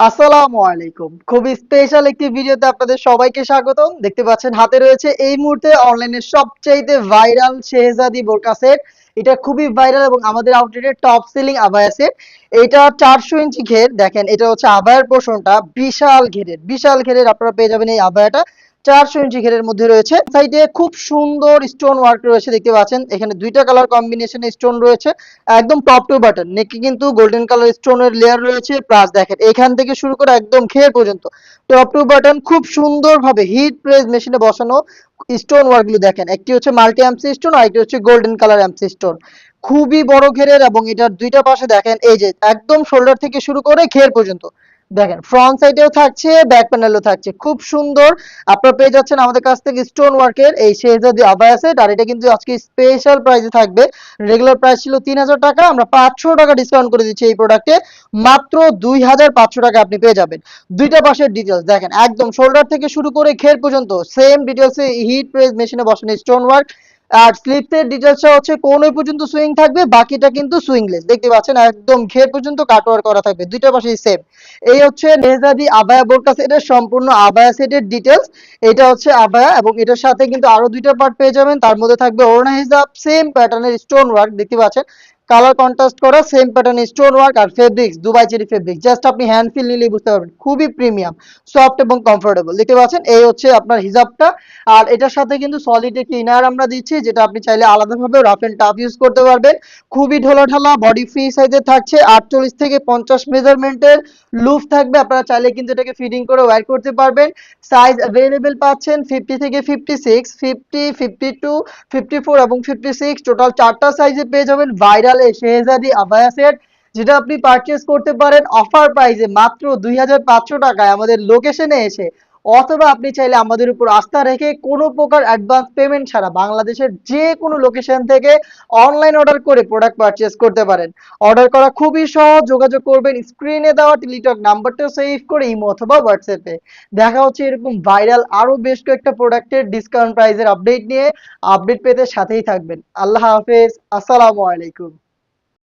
আসসালামু আলাইকুম। খুবই স্পেশাল একটি ভিডিওতে আপনাদের সবাইকে স্বাগতম। দেখতে পাচ্ছেন হাতে রয়েছে এই মুহূর্তে অনলাইনে সবচাইতে ভাইরাল শেহজাদি বোরকা সেট। এটা খুবই ভাইরাল এবং আমাদের আউটলেটের টপ সেলিং আবায়া সেট। এটা 400 ইঞ্চি ঘের। দেখেন এটা হচ্ছে আবায়ার পোরশনটা বিশাল ঘেরের। বিশাল ঘেরের আপনারা পেয়ে যাবেন এই আবায়াটা। 400 ইঞ্চি ঘেরের মধ্যে রয়েছে। সাইডে খুব সুন্দর স্টোন ওয়ার্ক রয়েছে দেখতে পাচ্ছেন। এখানে দুইটা কালার কম্বিনেশনে স্টোন রয়েছে। একদম টপ টু বাটন নেকে কিন্তু গোল্ডেন কালার স্টোনের লেয়ার রয়েছে, প্লাস দেখেন এখান থেকে শুরু করে একদম ঘের পর্যন্ত টপ টু বাটন খুব সুন্দরভাবে হিট প্রেস মেশিনে বসানো স্টোন ওয়ার্ক গুলো দেখেন। একটি হচ্ছে মাল্টি অ্যামসি স্টোন আর একটি হচ্ছে গোল্ডেন কালার অ্যামসি স্টোন। খুবই বড় ঘেরের এবং এটার দুইটা পাশে দেখেন এই যে একদম শোল্ডার থেকে শুরু করে ঘের পর্যন্ত দেখেন ফ্রন্ট সাইডেও থাকছে, ব্যাক প্যানেলও থাকছে, খুব সুন্দর। আপনারা পেয়ে যাচ্ছেন আমাদের কাছ থেকে স্টোন ওয়ার্কের এই শেহজাদি আবায়া সেট। আর এটা কিন্তু আজকে স্পেশাল প্রাইসে থাকবে। রেগুলার প্রাইস ছিল 3000 টাকা, আমরা 500 টাকা ডিসকাউন্ট করে দিচ্ছি এই প্রোডাক্টে। মাত্র 2500 টাকা আপনি পেয়ে যাবেন। দুইটা পাশের ডিটেলস দেখেন, একদম শোল্ডার থেকে শুরু করে ঘের পর্যন্ত সেম ডিটেলসে হিট প্রেস মেশিনে বসানো স্টোন ওয়ার্ক। আর স্লিপসের ডিটেলসটা হচ্ছে কোণে পর্যন্ত সুইং থাকবে, বাকিটা কিন্তু সুইংলেস। দেখতে পাচ্ছেন একদম ঘের পর্যন্ত কাটওয়ার্ক করা থাকবে, দুইটা পাশেই সেম। এই হচ্ছে নেহজাদি আবায়া বোরকা সেটের সম্পূর্ণ আবায়া সেটের ডিটেলস। এটা হচ্ছে আবায়া এবং এটার সাথে কিন্তু আরো দুইটা পার্ট পেয়ে যাবেন। তার মধ্যে থাকবে ওড়না হিজাব, সেম প্যাটার্নের স্টোন ওয়ার্ক দেখতে পাচ্ছেন, কালার কন্ট্রাস্ট করা সেম প্যাটার্নের স্টোন ওয়ার্ক। আর fabrics Dubai cherry fabric, just আপনি হ্যান্ড ফিল নিলেই বুঝতে পারবেন খুবই প্রিমিয়াম, সফট এবং কমফোর্টেবল। দেখতে পাচ্ছেন এই হচ্ছে আপনার হিজাবটা। আর এটার সাথে কিন্তু সলিড একটি ইনার আমরা দিচ্ছি, যেটা আপনি চাইলে আলাদাভাবে রাফ এন্ড টাফ ইউজ করতে পারবেন। খুবই ঢোলাঢালা বডি ফ্রি সাইজে থাকছে, 48 থেকে 50 মেজারমেন্টের লুফ থাকবে। আপনারা চাইলে কিন্তু এটাকে ফিডিং করে ওয়্যার করতে পারবেন। সাইজ অ্যাভেলেবেল পাচ্ছেন 50 থেকে 56, 50, 52, 54 এবং 56, টোটাল 4টা সাইজে পেয়ে যাবেন ভাইরাল এই শেহজাদি আবায়া সেট, যেটা আপনি পারচেজ করতে পারেন অফার প্রাইসে মাত্র 2500 টাকায় আমাদের লোকেশনে এসে। অথবা আপনি চাইলে আমাদের উপর আস্থা রেখে কোনো প্রকার অ্যাডভান্স পেমেন্ট ছাড়া বাংলাদেশের যে কোনো লোকেশন থেকে অনলাইন অর্ডার করে প্রোডাক্ট পারচেজ করতে পারেন। অর্ডার করা খুবই সহজ, যোগাযোগ করবেন স্ক্রিনে দেওয়া টেলিটক নাম্বারটা সেভ করে ইমো অথবা হোয়াটসঅ্যাপে। দেখা হচ্ছে এরকম ভাইরাল আরো বেশ কয়েকটা প্রোডাক্টের ডিসকাউন্ট প্রাইসের আপডেট নিয়ে। আপডেট পেতে সাথেই থাকবেন। আল্লাহ হাফেজ, আসসালামু আলাইকুম।